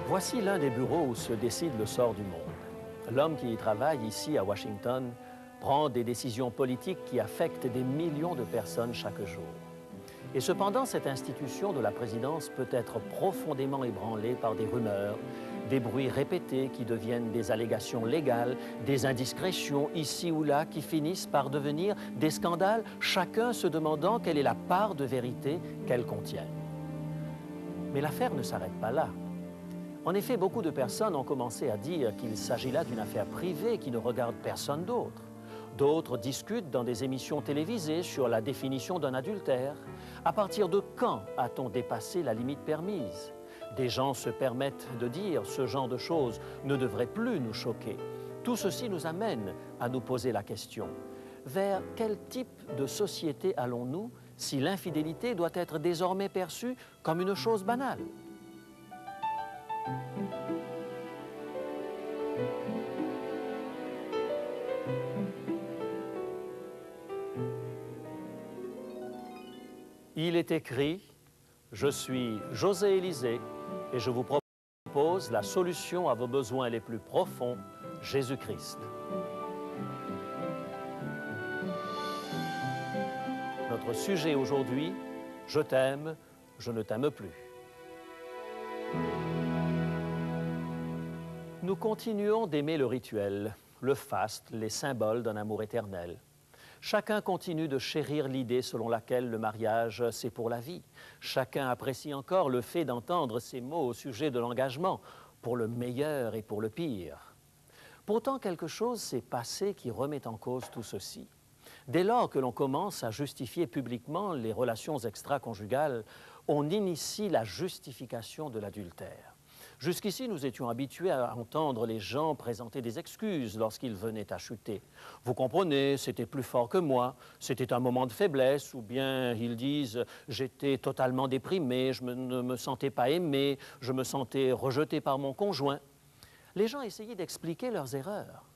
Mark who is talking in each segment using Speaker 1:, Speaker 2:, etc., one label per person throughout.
Speaker 1: Voici l'un des bureaux où se décide le sort du monde. L'homme qui y travaille ici à Washington prend des décisions politiques qui affectent des millions de personnes chaque jour. Et cependant, cette institution de la présidence peut être profondément ébranlée par des rumeurs, des bruits répétés qui deviennent des allégations légales, des indiscrétions ici ou là qui finissent par devenir des scandales, chacun se demandant quelle est la part de vérité qu'elles contiennent. Mais l'affaire ne s'arrête pas là. En effet, beaucoup de personnes ont commencé à dire qu'il s'agit là d'une affaire privée qui ne regarde personne d'autre. D'autres discutent dans des émissions télévisées sur la définition d'un adultère. À partir de quand a-t-on dépassé la limite permise? Des gens se permettent de dire ce genre de choses ne devrait plus nous choquer. Tout ceci nous amène à nous poser la question: vers quel type de société allons-nous si l'infidélité doit être désormais perçue comme une chose banale? Il est écrit: je suis José Élysée et je vous propose la solution à vos besoins les plus profonds, Jésus-Christ. Notre sujet aujourd'hui: je t'aime, je ne t'aime plus. Nous continuons d'aimer le rituel, le faste, les symboles d'un amour éternel. Chacun continue de chérir l'idée selon laquelle le mariage, c'est pour la vie. Chacun apprécie encore le fait d'entendre ces mots au sujet de l'engagement, pour le meilleur et pour le pire. Pourtant, quelque chose s'est passé qui remet en cause tout ceci. Dès lors que l'on commence à justifier publiquement les relations extra-conjugales, on initie la justification de l'adultère. Jusqu'ici, nous étions habitués à entendre les gens présenter des excuses lorsqu'ils venaient à chuter. Vous comprenez, c'était plus fort que moi, c'était un moment de faiblesse, ou bien ils disent « j'étais totalement déprimé, ne me sentais pas aimé, je me sentais rejeté par mon conjoint ». Les gens essayaient d'expliquer leurs erreurs.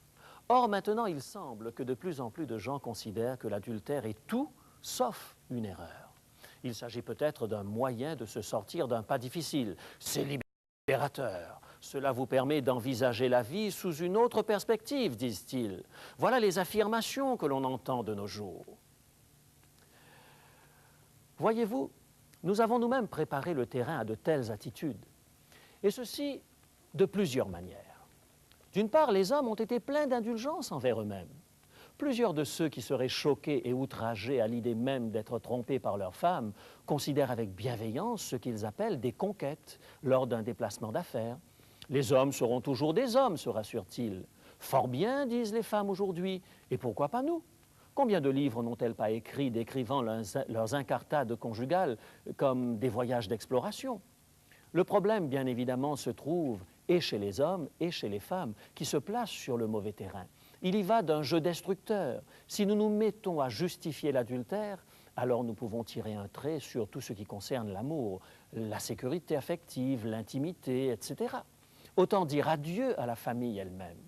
Speaker 1: Or, maintenant, il semble que de plus en plus de gens considèrent que l'adultère est tout sauf une erreur. Il s'agit peut-être d'un moyen de se sortir d'un pas difficile. C'est libérateur. Cela vous permet d'envisager la vie sous une autre perspective, disent-ils. Voilà les affirmations que l'on entend de nos jours. Voyez-vous, nous avons nous-mêmes préparé le terrain à de telles attitudes. Et ceci de plusieurs manières. D'une part, les hommes ont été pleins d'indulgence envers eux-mêmes. Plusieurs de ceux qui seraient choqués et outragés à l'idée même d'être trompés par leur femme considèrent avec bienveillance ce qu'ils appellent des conquêtes lors d'un déplacement d'affaires. Les hommes seront toujours des hommes, se rassurent-ils. Fort bien, disent les femmes aujourd'hui, et pourquoi pas nous? Combien de livres n'ont-elles pas écrits décrivant leurs incartades conjugales comme des voyages d'exploration? Le problème, bien évidemment, se trouve et chez les hommes et chez les femmes qui se placent sur le mauvais terrain. Il y va d'un jeu destructeur. Si nous nous mettons à justifier l'adultère, alors nous pouvons tirer un trait sur tout ce qui concerne l'amour, la sécurité affective, l'intimité, etc. Autant dire adieu à la famille elle-même.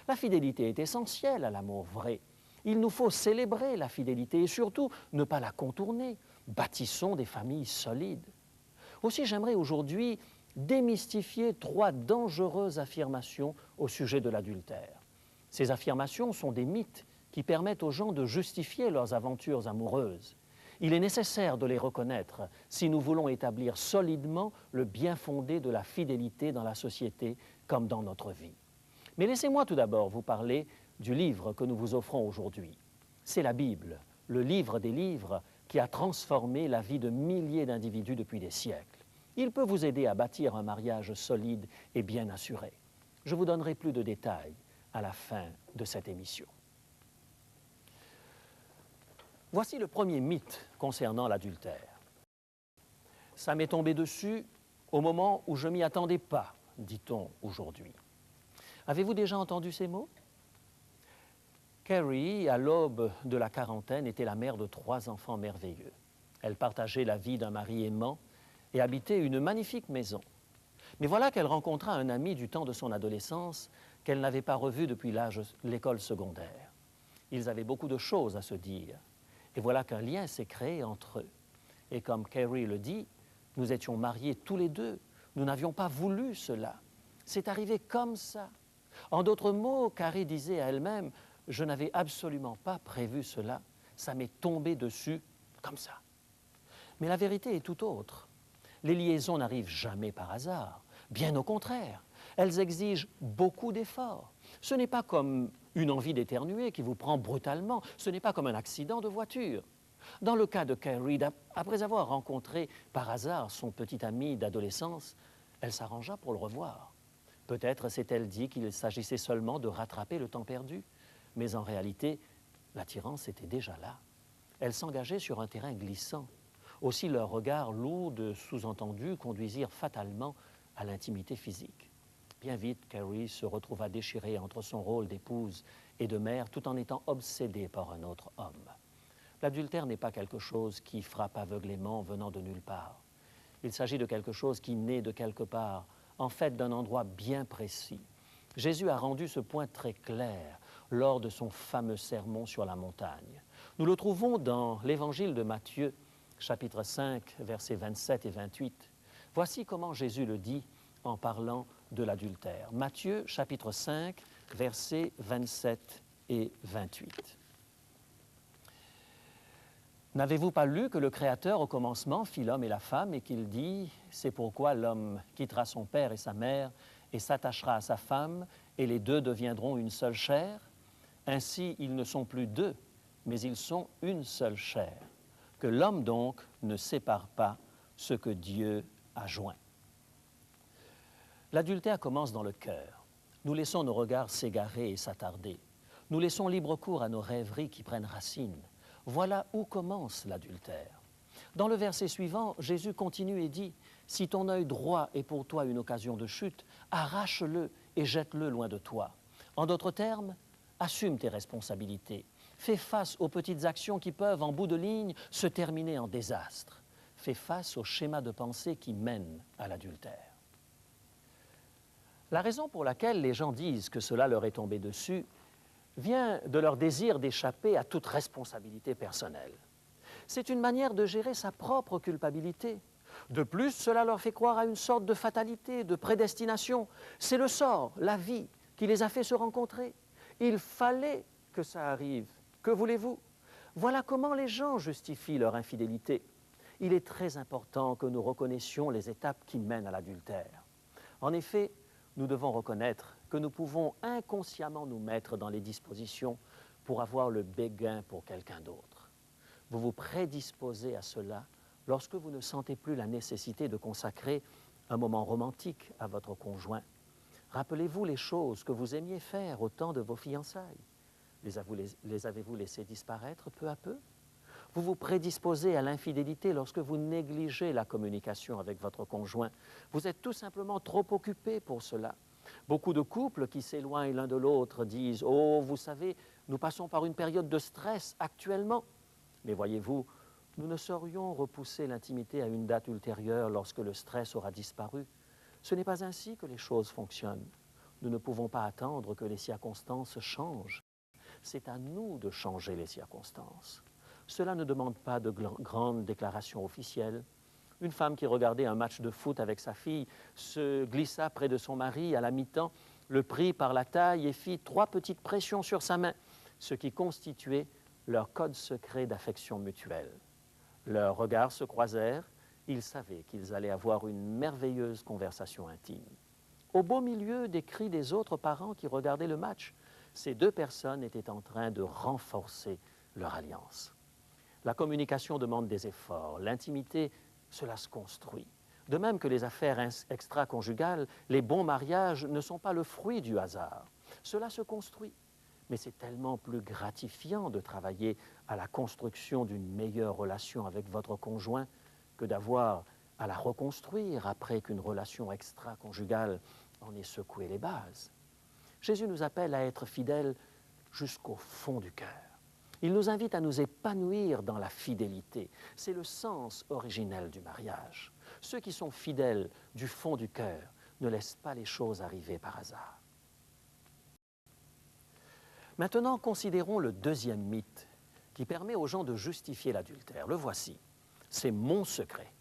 Speaker 1: La fidélité est essentielle à l'amour vrai. Il nous faut célébrer la fidélité et surtout ne pas la contourner. Bâtissons des familles solides. Aussi, j'aimerais aujourd'hui démystifier 3 dangereuses affirmations au sujet de l'adultère. Ces affirmations sont des mythes qui permettent aux gens de justifier leurs aventures amoureuses. Il est nécessaire de les reconnaître si nous voulons établir solidement le bien-fondé de la fidélité dans la société comme dans notre vie. Mais laissez-moi tout d'abord vous parler du livre que nous vous offrons aujourd'hui. C'est la Bible, le livre des livres qui a transformé la vie de milliers d'individus depuis des siècles. Il peut vous aider à bâtir un mariage solide et bien assuré. Je vous donnerai plus de détails à la fin de cette émission. Voici le premier mythe concernant l'adultère. Ça m'est tombé dessus au moment où je m'y attendais pas, dit-on aujourd'hui. Avez-vous déjà entendu ces mots? Carrie, à l'aube de la quarantaine, était la mère de 3 enfants merveilleux. Elle partageait la vie d'un mari aimant et habitait une magnifique maison. Mais voilà qu'elle rencontra un ami du temps de son adolescence qu'elle n'avait pas revu depuis l'école secondaire. Ils avaient beaucoup de choses à se dire. Et voilà qu'un lien s'est créé entre eux. Et comme Carrie le dit, nous étions mariés tous les deux Nous n'avions pas voulu cela. C'est arrivé comme ça. En d'autres mots, Carrie disait à elle-même, « Je n'avais absolument pas prévu cela. Ça m'est tombé dessus comme ça. » Mais la vérité est tout autre. Les liaisons n'arrivent jamais par hasard. Bien au contraire, elles exigent beaucoup d'efforts. Ce n'est pas comme une envie d'éternuer qui vous prend brutalement. Ce n'est pas comme un accident de voiture. Dans le cas de Carrie, après avoir rencontré par hasard son petit ami d'adolescence, elle s'arrangea pour le revoir. Peut-être s'est-elle dit qu'il s'agissait seulement de rattraper le temps perdu, mais en réalité, l'attirance était déjà là. Elle s'engageait sur un terrain glissant. Aussi, leurs regards lourds de sous-entendus conduisirent fatalement à l'intimité physique. Bien vite, Carrie se retrouva déchirée entre son rôle d'épouse et de mère tout en étant obsédée par un autre homme. L'adultère n'est pas quelque chose qui frappe aveuglément venant de nulle part. Il s'agit de quelque chose qui naît de quelque part, en fait d'un endroit bien précis. Jésus a rendu ce point très clair lors de son fameux sermon sur la montagne. Nous le trouvons dans l'Évangile de Matthieu, chapitre 5, versets 27 et 28. Voici comment Jésus le dit en parlant de l'adultère. Matthieu, chapitre 5, versets 27 et 28. N'avez-vous pas lu que le Créateur, au commencement, fit l'homme et la femme et qu'il dit « C'est pourquoi l'homme quittera son père et sa mère et s'attachera à sa femme et les deux deviendront une seule chair. Ainsi, ils ne sont plus deux, mais ils sont une seule chair. Que l'homme donc ne sépare pas ce que Dieu a joint. » L'adultère commence dans le cœur. Nous laissons nos regards s'égarer et s'attarder. Nous laissons libre cours à nos rêveries qui prennent racine. Voilà où commence l'adultère. Dans le verset suivant, Jésus continue et dit « Si ton œil droit est pour toi une occasion de chute, arrache-le et jette-le loin de toi. » En d'autres termes, assume tes responsabilités. Fais face aux petites actions qui peuvent, en bout de ligne, se terminer en désastre. Fais face aux schémas de pensée qui mènent à l'adultère. La raison pour laquelle les gens disent que cela leur est tombé dessus vient de leur désir d'échapper à toute responsabilité personnelle. C'est une manière de gérer sa propre culpabilité. De plus, cela leur fait croire à une sorte de fatalité, de prédestination. C'est le sort, la vie, qui les a fait se rencontrer. Il fallait que ça arrive. Que voulez-vous? Voilà comment les gens justifient leur infidélité. Il est très important que nous reconnaissions les étapes qui mènent à l'adultère. En effet, nous devons reconnaître que nous pouvons inconsciemment nous mettre dans les dispositions pour avoir le béguin pour quelqu'un d'autre. Vous vous prédisposez à cela lorsque vous ne sentez plus la nécessité de consacrer un moment romantique à votre conjoint. Rappelez-vous les choses que vous aimiez faire au temps de vos fiançailles. Les avez-vous laissées disparaître peu à peu? Vous vous prédisposez à l'infidélité lorsque vous négligez la communication avec votre conjoint. Vous êtes tout simplement trop occupé pour cela. Beaucoup de couples qui s'éloignent l'un de l'autre disent « Oh, vous savez, nous passons par une période de stress actuellement. » Mais voyez-vous, nous ne saurions repousser l'intimité à une date ultérieure lorsque le stress aura disparu. Ce n'est pas ainsi que les choses fonctionnent. Nous ne pouvons pas attendre que les circonstances changent. C'est à nous de changer les circonstances. Cela ne demande pas de grandes déclarations officielles. Une femme qui regardait un match de foot avec sa fille se glissa près de son mari à la mi-temps, le prit par la taille et fit 3 petites pressions sur sa main, ce qui constituait leur code secret d'affection mutuelle. Leurs regards se croisèrent, ils savaient qu'ils allaient avoir une merveilleuse conversation intime. Au beau milieu des cris des autres parents qui regardaient le match, ces 2 personnes étaient en train de renforcer leur alliance. La communication demande des efforts, l'intimité, cela se construit. De même que les affaires extra-conjugales, les bons mariages ne sont pas le fruit du hasard. Cela se construit. Mais c'est tellement plus gratifiant de travailler à la construction d'une meilleure relation avec votre conjoint que d'avoir à la reconstruire après qu'une relation extra-conjugale en ait secoué les bases. Jésus nous appelle à être fidèles jusqu'au fond du cœur. Il nous invite à nous épanouir dans la fidélité. C'est le sens originel du mariage. Ceux qui sont fidèles du fond du cœur ne laissent pas les choses arriver par hasard. Maintenant, considérons le deuxième mythe qui permet aux gens de justifier l'adultère. Le voici. C'est mon secret.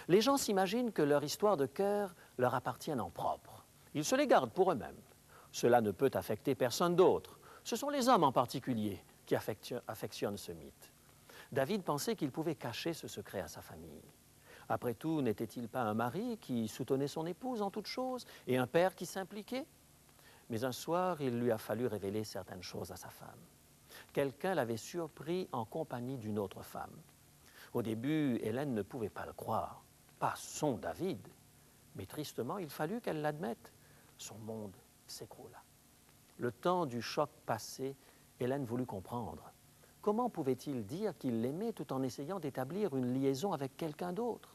Speaker 1: Les gens s'imaginent que leur histoire de cœur leur appartienne en propre. Ils se les gardent pour eux-mêmes. Cela ne peut affecter personne d'autre. Ce sont les hommes en particulier qui affectionnent ce mythe. David pensait qu'il pouvait cacher ce secret à sa famille. Après tout, n'était-il pas un mari qui soutenait son épouse en toutes choses et un père qui s'impliquait? Mais un soir, il lui a fallu révéler certaines choses à sa femme. Quelqu'un l'avait surpris en compagnie d'une autre femme. Au début, Hélène ne pouvait pas le croire. Pas son David. Mais tristement, il fallut qu'elle l'admette. Son monde s'écroula. Le temps du choc passé, Hélène voulut comprendre. Comment pouvait-il dire qu'il l'aimait tout en essayant d'établir une liaison avec quelqu'un d'autre?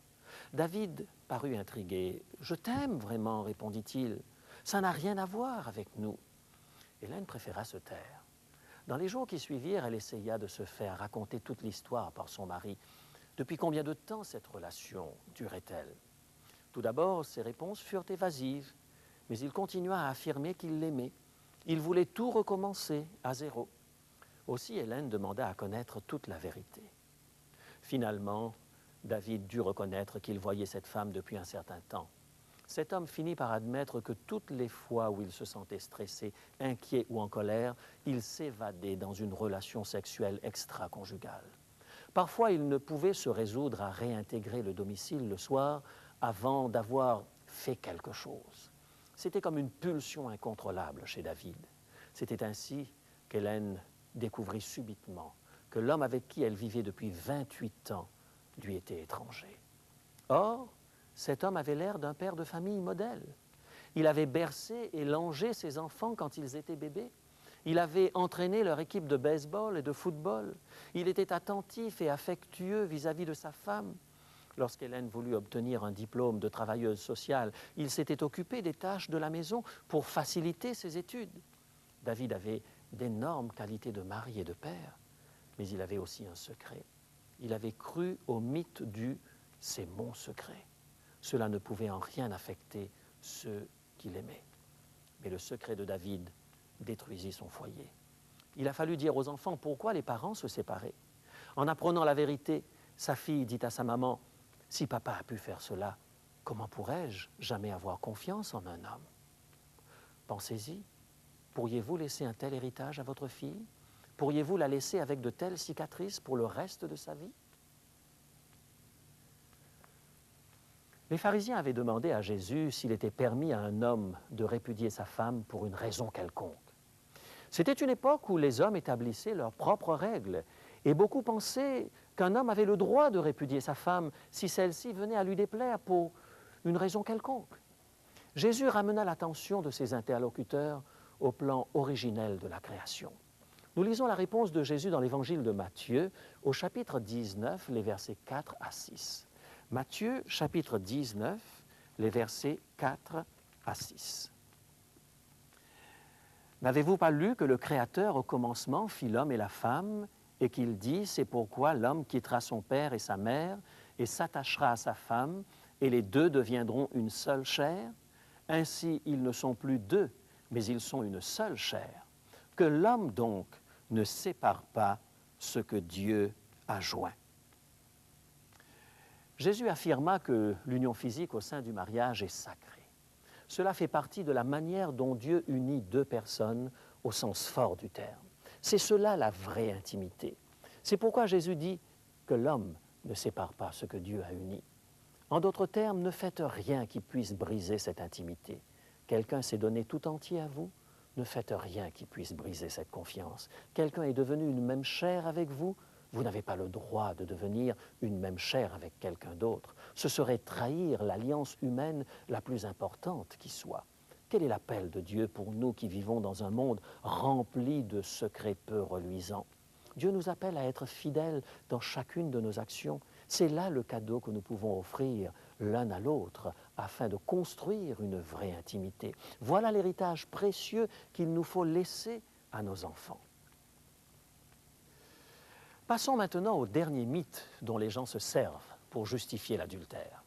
Speaker 1: David parut intrigué. « Je t'aime vraiment, répondit-il. Ça n'a rien à voir avec nous. » Hélène préféra se taire. Dans les jours qui suivirent, elle essaya de se faire raconter toute l'histoire par son mari. Depuis combien de temps cette relation durait-elle? Tout d'abord, ses réponses furent évasives, mais il continua à affirmer qu'il l'aimait. Il voulait tout recommencer à zéro. Aussi, Hélène demanda à connaître toute la vérité. Finalement, David dut reconnaître qu'il voyait cette femme depuis un certain temps. Cet homme finit par admettre que toutes les fois où il se sentait stressé, inquiet ou en colère, il s'évadait dans une relation sexuelle extra-conjugale. Parfois, il ne pouvait se résoudre à réintégrer le domicile le soir avant d'avoir fait quelque chose. C'était comme une pulsion incontrôlable chez David. C'était ainsi qu'Hélène découvrit subitement que l'homme avec qui elle vivait depuis 28 ans lui était étranger. Or, cet homme avait l'air d'un père de famille modèle. Il avait bercé et langé ses enfants quand ils étaient bébés. Il avait entraîné leur équipe de baseball et de football. Il était attentif et affectueux vis-à-vis de sa femme. Lorsqu'Hélène voulut obtenir un diplôme de travailleuse sociale, il s'était occupé des tâches de la maison pour faciliter ses études. David avait d'énormes qualités de mari et de père, mais il avait aussi un secret. Il avait cru au mythe du « c'est mon secret ». Cela ne pouvait en rien affecter ceux qu'il aimait. Mais le secret de David détruisit son foyer. Il a fallu dire aux enfants pourquoi les parents se séparaient. En apprenant la vérité, sa fille dit à sa maman « Si papa a pu faire cela, comment pourrais-je jamais avoir confiance en un homme ?» Pensez-y, pourriez-vous laisser un tel héritage à votre fille? Pourriez-vous la laisser avec de telles cicatrices pour le reste de sa vie? Les pharisiens avaient demandé à Jésus s'il était permis à un homme de répudier sa femme pour une raison quelconque. C'était une époque où les hommes établissaient leurs propres règles et beaucoup pensaient qu'un homme avait le droit de répudier sa femme si celle-ci venait à lui déplaire pour une raison quelconque. Jésus ramena l'attention de ses interlocuteurs au plan originel de la création. Nous lisons la réponse de Jésus dans l'évangile de Matthieu au chapitre 19, les versets 4 à 6. Matthieu, chapitre 19, les versets 4 à 6. N'avez-vous pas lu que le Créateur au commencement fit l'homme et la femme et qu'il dit « C'est pourquoi l'homme quittera son père et sa mère et s'attachera à sa femme et les deux deviendront une seule chair. Ainsi, ils ne sont plus deux, mais ils sont une seule chair. Que l'homme donc ne sépare pas ce que Dieu a joint. » Jésus affirma que l'union physique au sein du mariage est sacrée. Cela fait partie de la manière dont Dieu unit deux personnes au sens fort du terme. C'est cela la vraie intimité. C'est pourquoi Jésus dit que l'homme ne sépare pas ce que Dieu a uni. En d'autres termes, ne faites rien qui puisse briser cette intimité. Quelqu'un s'est donné tout entier à vous, ne faites rien qui puisse briser cette confiance. Quelqu'un est devenu une même chair avec vous, vous n'avez pas le droit de devenir une même chair avec quelqu'un d'autre. Ce serait trahir l'alliance humaine la plus importante qui soit. Quel est l'appel de Dieu pour nous qui vivons dans un monde rempli de secrets peu reluisants? Dieu nous appelle à être fidèles dans chacune de nos actions. C'est là le cadeau que nous pouvons offrir l'un à l'autre afin de construire une vraie intimité. Voilà l'héritage précieux qu'il nous faut laisser à nos enfants. Passons maintenant au dernier mythe dont les gens se servent pour justifier l'adultère.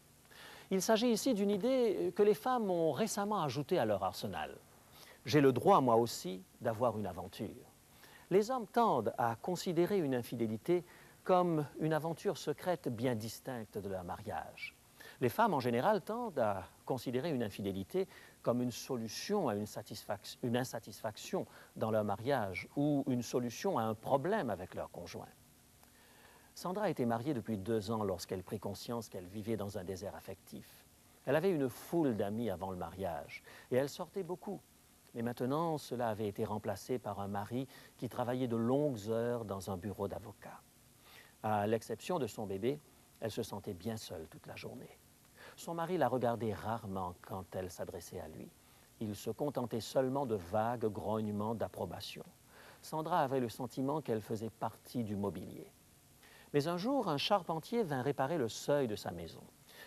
Speaker 1: Il s'agit ici d'une idée que les femmes ont récemment ajoutée à leur arsenal. J'ai le droit, moi aussi, d'avoir une aventure. Les hommes tendent à considérer une infidélité comme une aventure secrète bien distincte de leur mariage. Les femmes, en général, tendent à considérer une infidélité comme une solution à une insatisfaction dans leur mariage ou une solution à un problème avec leur conjoint. Sandra était mariée depuis 2 ans lorsqu'elle prit conscience qu'elle vivait dans un désert affectif. Elle avait une foule d'amis avant le mariage et elle sortait beaucoup. Mais maintenant, cela avait été remplacé par un mari qui travaillait de longues heures dans un bureau d'avocat. À l'exception de son bébé, elle se sentait bien seule toute la journée. Son mari la regardait rarement quand elle s'adressait à lui. Il se contentait seulement de vagues grognements d'approbation. Sandra avait le sentiment qu'elle faisait partie du mobilier. Mais un jour, un charpentier vint réparer le seuil de sa maison.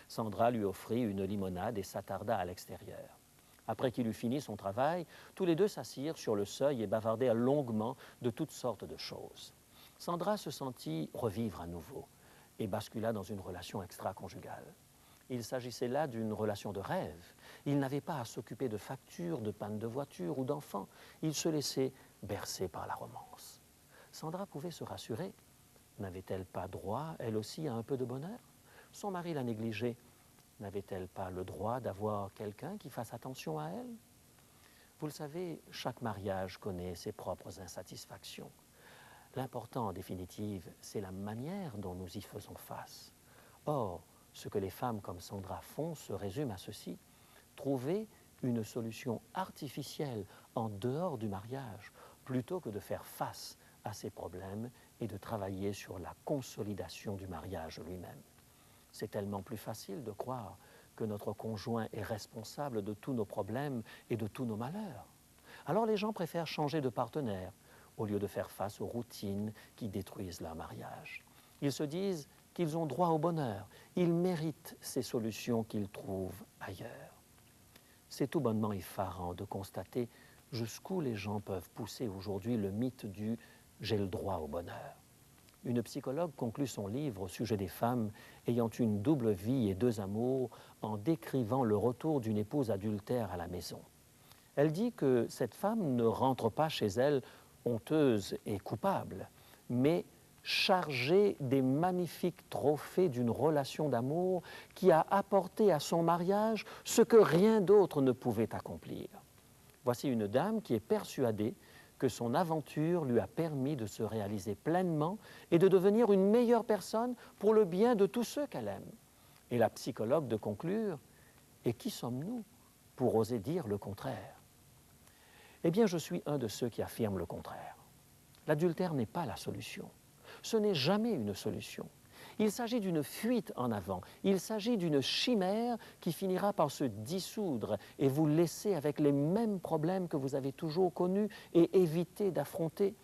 Speaker 1: Sandra lui offrit une limonade et s'attarda à l'extérieur. Après qu'il eut fini son travail, tous les deux s'assirent sur le seuil et bavardèrent longuement de toutes sortes de choses. Sandra se sentit revivre à nouveau et bascula dans une relation extra-conjugale. Il s'agissait là d'une relation de rêve. Il n'avait pas à s'occuper de factures, de pannes de voiture ou d'enfants. Il se laissait bercer par la romance. Sandra pouvait se rassurer. N'avait-elle pas droit, elle aussi, à un peu de bonheur? Son mari la négligeait. N'avait-elle pas le droit d'avoir quelqu'un qui fasse attention à elle? Vous le savez, chaque mariage connaît ses propres insatisfactions. L'important, en définitive, c'est la manière dont nous y faisons face. Or, ce que les femmes comme Sandra font se résume à ceci: trouver une solution artificielle en dehors du mariage, plutôt que de faire face à ces problèmes et de travailler sur la consolidation du mariage lui-même. C'est tellement plus facile de croire que notre conjoint est responsable de tous nos problèmes et de tous nos malheurs. Alors les gens préfèrent changer de partenaire au lieu de faire face aux routines qui détruisent leur mariage. Ils se disent qu'ils ont droit au bonheur, ils méritent ces solutions qu'ils trouvent ailleurs. C'est tout bonnement effarant de constater jusqu'où les gens peuvent pousser aujourd'hui le mythe du « j'ai le droit au bonheur ». Une psychologue conclut son livre au sujet des femmes ayant une double vie et 2 amours en décrivant le retour d'une épouse adultère à la maison. Elle dit que cette femme ne rentre pas chez elle honteuse et coupable, mais chargée des magnifiques trophées d'une relation d'amour qui a apporté à son mariage ce que rien d'autre ne pouvait accomplir. Voici une dame qui est persuadée que son aventure lui a permis de se réaliser pleinement et de devenir une meilleure personne pour le bien de tous ceux qu'elle aime. Et la psychologue de conclure: et qui sommes-nous pour oser dire le contraire? Eh bien, je suis un de ceux qui affirment le contraire. L'adultère n'est pas la solution. Ce n'est jamais une solution. Il s'agit d'une fuite en avant. Il s'agit d'une chimère qui finira par se dissoudre et vous laisser avec les mêmes problèmes que vous avez toujours connus et éviter d'affronter.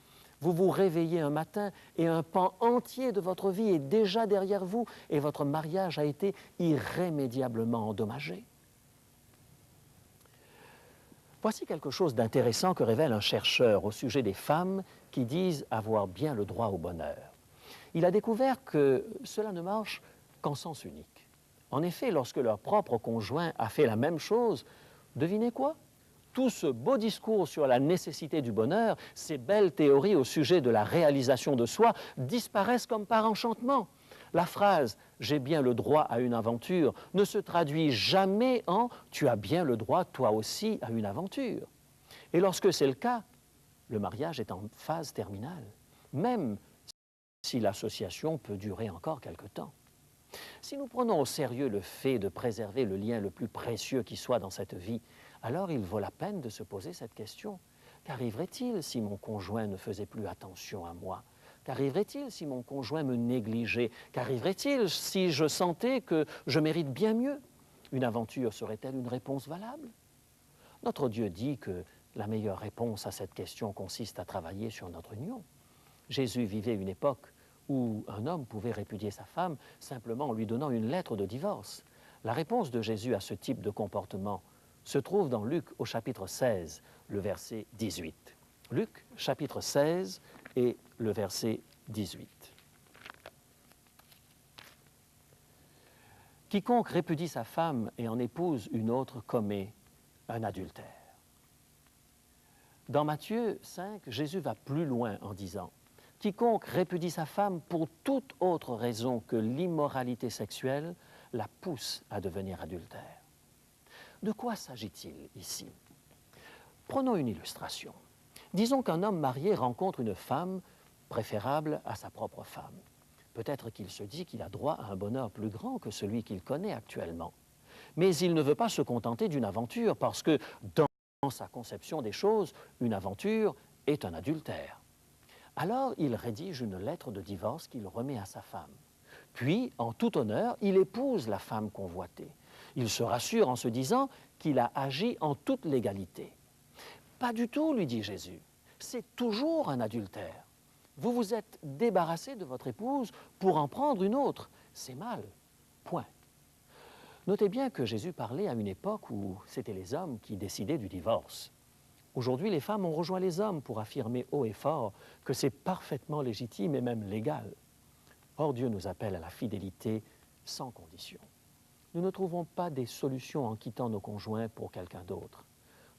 Speaker 1: Vous vous réveillez un matin et un pan entier de votre vie est déjà derrière vous et votre mariage a été irrémédiablement endommagé. Voici quelque chose d'intéressant que révèle un chercheur au sujet des femmes qui disent avoir bien le droit au bonheur. Il a découvert que cela ne marche qu'en sens unique. En effet, lorsque leur propre conjoint a fait la même chose, devinez quoi? Tout ce beau discours sur la nécessité du bonheur, ces belles théories au sujet de la réalisation de soi, disparaissent comme par enchantement. La phrase « j'ai bien le droit à une aventure » ne se traduit jamais en « tu as bien le droit toi aussi à une aventure ». Et lorsque c'est le cas, le mariage est en phase terminale, même si l'association peut durer encore quelque temps. Si nous prenons au sérieux le fait de préserver le lien le plus précieux qui soit dans cette vie, alors il vaut la peine de se poser cette question. Qu'arriverait-il si mon conjoint ne faisait plus attention à moi? Qu'arriverait-il si mon conjoint me négligeait? Qu'arriverait-il si je sentais que je mérite bien mieux? Une aventure serait-elle une réponse valable? Notre Dieu dit que la meilleure réponse à cette question consiste à travailler sur notre union. Jésus vivait une époque où un homme pouvait répudier sa femme simplement en lui donnant une lettre de divorce. La réponse de Jésus à ce type de comportement se trouve dans Luc au chapitre 16, le verset 18. Luc, chapitre 16 et le verset 18. Quiconque répudie sa femme et en épouse une autre commet un adultère. Dans Matthieu 5, Jésus va plus loin en disant: quiconque répudie sa femme pour toute autre raison que l'immoralité sexuelle la pousse à devenir adultère. De quoi s'agit-il ici? Prenons une illustration. Disons qu'un homme marié rencontre une femme préférable à sa propre femme. Peut-être qu'il se dit qu'il a droit à un bonheur plus grand que celui qu'il connaît actuellement. Mais il ne veut pas se contenter d'une aventure parce que, dans sa conception des choses, une aventure est un adultère. Alors, il rédige une lettre de divorce qu'il remet à sa femme. Puis, en tout honneur, il épouse la femme convoitée. Il se rassure en se disant qu'il a agi en toute légalité. Pas du tout, lui dit Jésus. C'est toujours un adultère. Vous vous êtes débarrassé de votre épouse pour en prendre une autre. C'est mal. Point. Notez bien que Jésus parlait à une époque où c'était les hommes qui décidaient du divorce. Aujourd'hui, les femmes ont rejoint les hommes pour affirmer haut et fort que c'est parfaitement légitime et même légal. Or, Dieu nous appelle à la fidélité sans condition. Nous ne trouvons pas des solutions en quittant nos conjoints pour quelqu'un d'autre.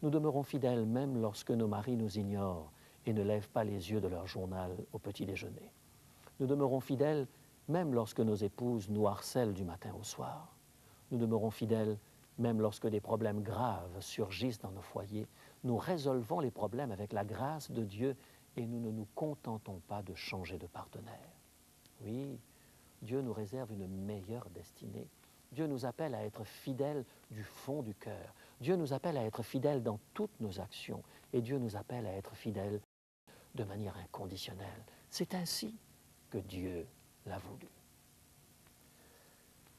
Speaker 1: Nous demeurons fidèles même lorsque nos maris nous ignorent et ne lèvent pas les yeux de leur journal au petit déjeuner. Nous demeurons fidèles même lorsque nos épouses nous harcèlent du matin au soir. Nous demeurons fidèles même lorsque des problèmes graves surgissent dans nos foyers. Nous résolvons les problèmes avec la grâce de Dieu et nous ne nous contentons pas de changer de partenaire. Oui, Dieu nous réserve une meilleure destinée. Dieu nous appelle à être fidèles du fond du cœur. Dieu nous appelle à être fidèles dans toutes nos actions. Et Dieu nous appelle à être fidèles de manière inconditionnelle. C'est ainsi que Dieu l'a voulu.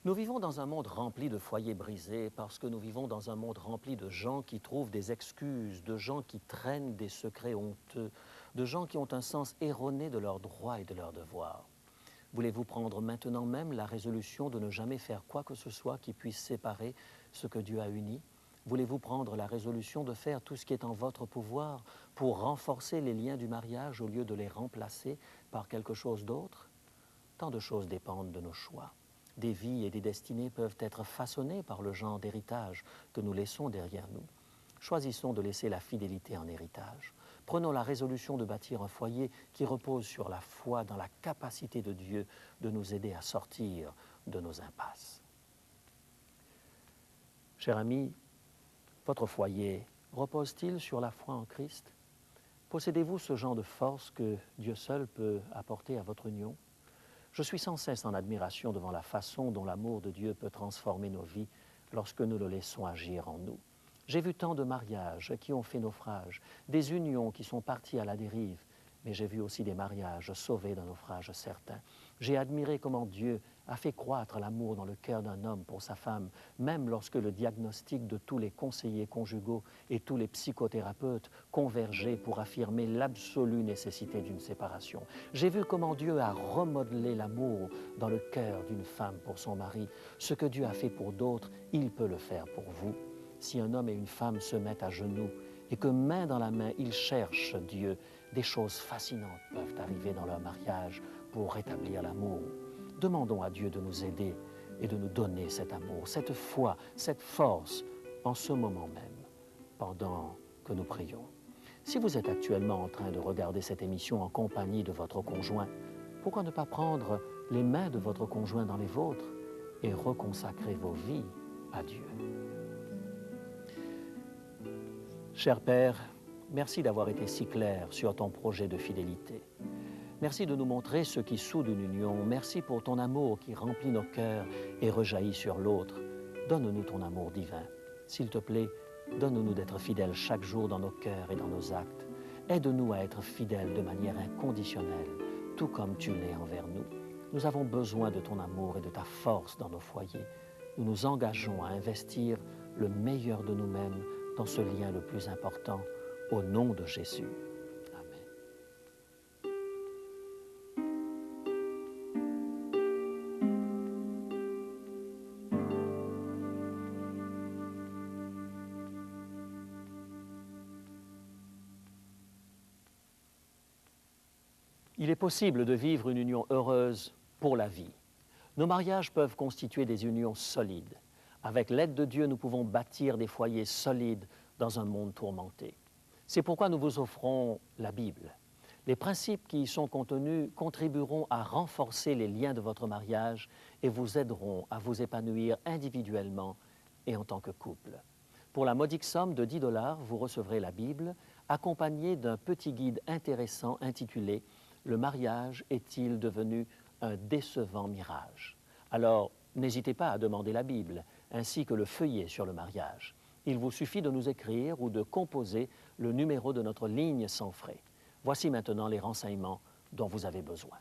Speaker 1: Nous vivons dans un monde rempli de foyers brisés parce que nous vivons dans un monde rempli de gens qui trouvent des excuses, de gens qui traînent des secrets honteux, de gens qui ont un sens erroné de leurs droits et de leurs devoirs. Voulez-vous prendre maintenant même la résolution de ne jamais faire quoi que ce soit qui puisse séparer ce que Dieu a uni? Voulez-vous prendre la résolution de faire tout ce qui est en votre pouvoir pour renforcer les liens du mariage au lieu de les remplacer par quelque chose d'autre? Tant de choses dépendent de nos choix. Des vies et des destinées peuvent être façonnées par le genre d'héritage que nous laissons derrière nous. Choisissons de laisser la fidélité en héritage. Prenons la résolution de bâtir un foyer qui repose sur la foi dans la capacité de Dieu de nous aider à sortir de nos impasses. Cher ami, votre foyer repose-t-il sur la foi en Christ? Possédez-vous ce genre de force que Dieu seul peut apporter à votre union? Je suis sans cesse en admiration devant la façon dont l'amour de Dieu peut transformer nos vies lorsque nous le laissons agir en nous. J'ai vu tant de mariages qui ont fait naufrage, des unions qui sont parties à la dérive, mais j'ai vu aussi des mariages sauvés d'un naufrage certain. J'ai admiré comment Dieu a fait croître l'amour dans le cœur d'un homme pour sa femme, même lorsque le diagnostic de tous les conseillers conjugaux et tous les psychothérapeutes convergeaient pour affirmer l'absolue nécessité d'une séparation. J'ai vu comment Dieu a remodelé l'amour dans le cœur d'une femme pour son mari. Ce que Dieu a fait pour d'autres, il peut le faire pour vous. Si un homme et une femme se mettent à genoux et que main dans la main, ils cherchent Dieu, des choses fascinantes peuvent arriver dans leur mariage pour rétablir l'amour. Demandons à Dieu de nous aider et de nous donner cet amour, cette foi, cette force en ce moment même, pendant que nous prions. Si vous êtes actuellement en train de regarder cette émission en compagnie de votre conjoint, pourquoi ne pas prendre les mains de votre conjoint dans les vôtres et reconsacrer vos vies à Dieu? Cher Père, merci d'avoir été si clair sur ton projet de fidélité. Merci de nous montrer ce qui soude une union. Merci pour ton amour qui remplit nos cœurs et rejaillit sur l'autre. Donne-nous ton amour divin. S'il te plaît, donne-nous d'être fidèles chaque jour dans nos cœurs et dans nos actes. Aide-nous à être fidèles de manière inconditionnelle, tout comme tu l'es envers nous. Nous avons besoin de ton amour et de ta force dans nos foyers. Nous nous engageons à investir le meilleur de nous-mêmes dans ce lien le plus important, au nom de Jésus. Amen. Il est possible de vivre une union heureuse pour la vie. Nos mariages peuvent constituer des unions solides. Avec l'aide de Dieu, nous pouvons bâtir des foyers solides dans un monde tourmenté. C'est pourquoi nous vous offrons la Bible. Les principes qui y sont contenus contribueront à renforcer les liens de votre mariage et vous aideront à vous épanouir individuellement et en tant que couple. Pour la modique somme de 10 $, vous recevrez la Bible, accompagnée d'un petit guide intéressant intitulé « Le mariage est-il devenu un décevant mirage ?» Alors, n'hésitez pas à demander la Bible, ainsi que le feuillet sur le mariage. Il vous suffit de nous écrire ou de composer le numéro de notre ligne sans frais. Voici maintenant les renseignements dont vous avez besoin.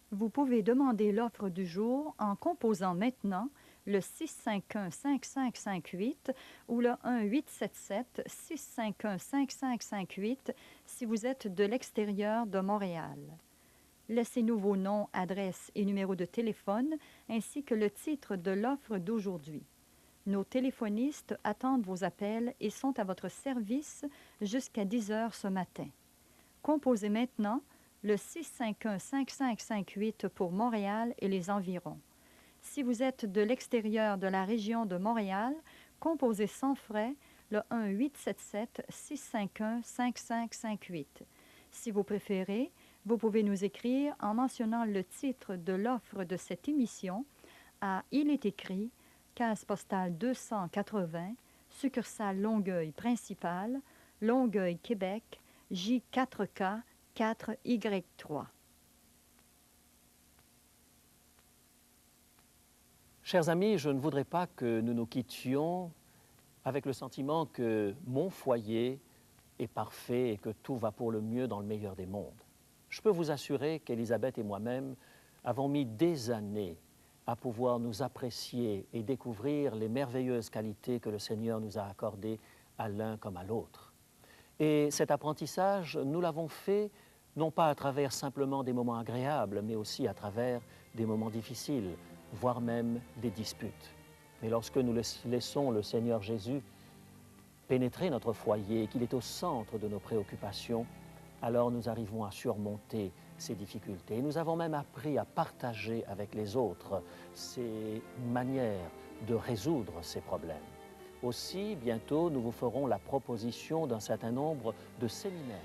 Speaker 2: Vous pouvez demander l'offre du jour en composant maintenant le 651-5558 ou le 1-877-651-5558 si vous êtes de l'extérieur de Montréal. Laissez-nous vos noms, adresses et numéros de téléphone ainsi que le titre de l'offre d'aujourd'hui. Nos téléphonistes attendent vos appels et sont à votre service jusqu'à 10 heures ce matin. Composez maintenant le 651-5558 pour Montréal et les environs. Si vous êtes de l'extérieur de la région de Montréal, composez sans frais le 1-877-651-5558. Si vous préférez, vous pouvez nous écrire en mentionnant le titre de l'offre de cette émission à Il est écrit, case postale 280, succursale Longueuil principale, Longueuil, Québec, J4K 4Y3.
Speaker 1: Chers amis, je ne voudrais pas que nous nous quittions avec le sentiment que mon foyer est parfait et que tout va pour le mieux dans le meilleur des mondes. Je peux vous assurer qu'Élisabeth et moi-même avons mis des années à pouvoir nous apprécier et découvrir les merveilleuses qualités que le Seigneur nous a accordées à l'un comme à l'autre. Et cet apprentissage, nous l'avons fait non pas à travers simplement des moments agréables, mais aussi à travers des moments difficiles, voire même des disputes. Mais lorsque nous laissons le Seigneur Jésus pénétrer notre foyer et qu'il est au centre de nos préoccupations, alors nous arrivons à surmonter ces difficultés. Et nous avons même appris à partager avec les autres ces manières de résoudre ces problèmes. Aussi, bientôt, nous vous ferons la proposition d'un certain nombre de séminaires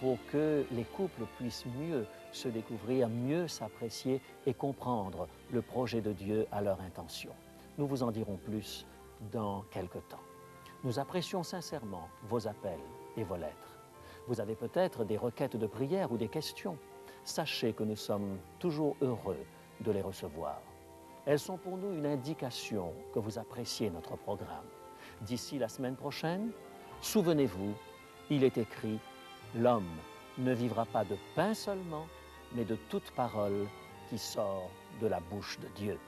Speaker 1: pour que les couples puissent mieux se découvrir, mieux s'apprécier et comprendre le projet de Dieu à leur intention. Nous vous en dirons plus dans quelque temps. Nous apprécions sincèrement vos appels et vos lettres. Vous avez peut-être des requêtes de prière ou des questions. Sachez que nous sommes toujours heureux de les recevoir. Elles sont pour nous une indication que vous appréciez notre programme. D'ici la semaine prochaine, souvenez-vous, il est écrit « L'homme ne vivra pas de pain seulement, mais de toute parole qui sort de la bouche de Dieu ».